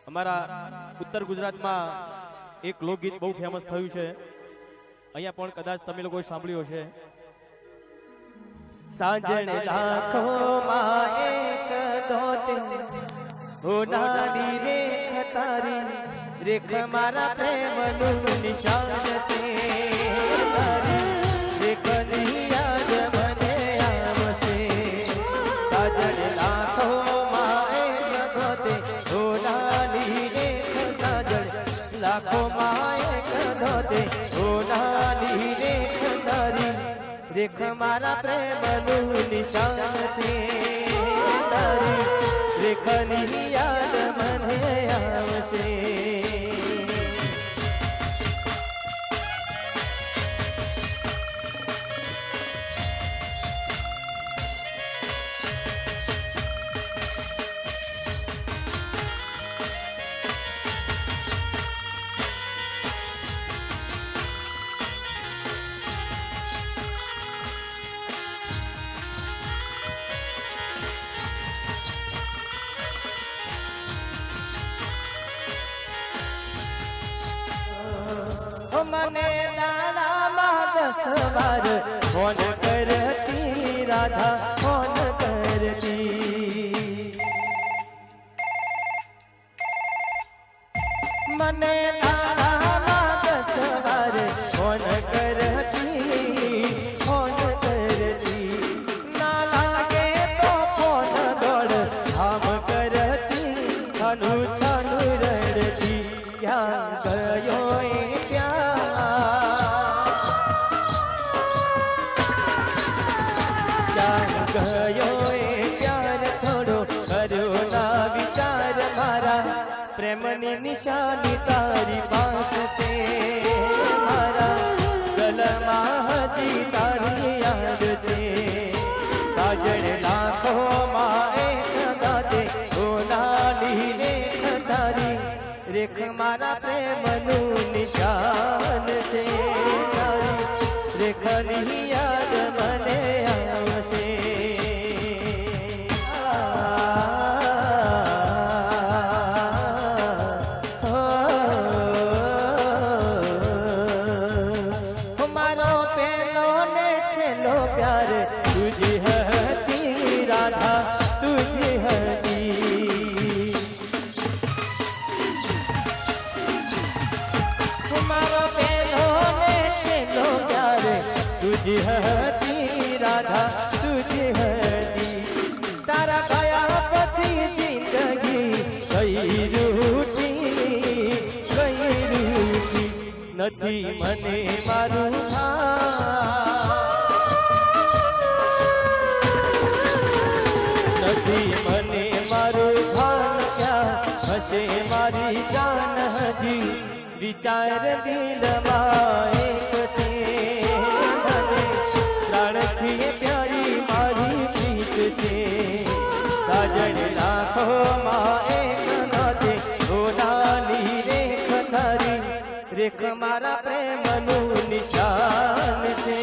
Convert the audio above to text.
અમારા ઉત્તર ગુજરાતમાં એક લોકગીત બહુ ફેમસ થયું છે, અહીંયા પણ કદાચ તમે લોકો સાંભળ્યું હશે। સાજણ લાખો માં એક દોતે હોનારી રેખ તારી, રેખ મારા પ્રેમનું નિશાન છે, રેખની યાદ મને આવશે। સાજણ લાખો માં એક દોતે હોનારી રેખ, સાજણ લાખો માં એક દોતે હોનારી રેખ તારી, રેખ મારા પ્રેમનું નિશાન છે, તારી રેખની યાદ મને આવશે। મને દાડામાં 10 વાર ફોન કરતી રાધા, ફોન કરતી। મને દાડામાં 10 વાર ફોન કરતી, ફોન કરતી। ના લાગે તો ફોન દોડ આમ કરતી, છાનું છાનું રડતી। ક્યાં ગયો प्रेमनी निशानी तारी पास से, मारा गलमा हजी तारी याद छे। साजण लाखो मां एक गाते होनाली रेख तारी, रेख मारा प्रेमनु निशान छे, तारी रेखनी याद मने आवशे। प्यार तुझी हती राधा, तुझी हती। तुम्हारो पहलो ने छेलो प्यार तुझी हती राधा, तुझी हती। तारा गया पछी जिंदगी गई रूठी, गई रूठी। नथी मने मारू મને મારું ભાન ક્યાં હશે મારી જાન હજી, વિચાર દિલમાં એક છે, મને પ્રાણથી પ્યારી મારી પ્રીત છે। સાજણ લાખોમાં એક નાતે હોનાલી રેખ તારી, રેખ મારા પ્રેમનું નિશાન છે।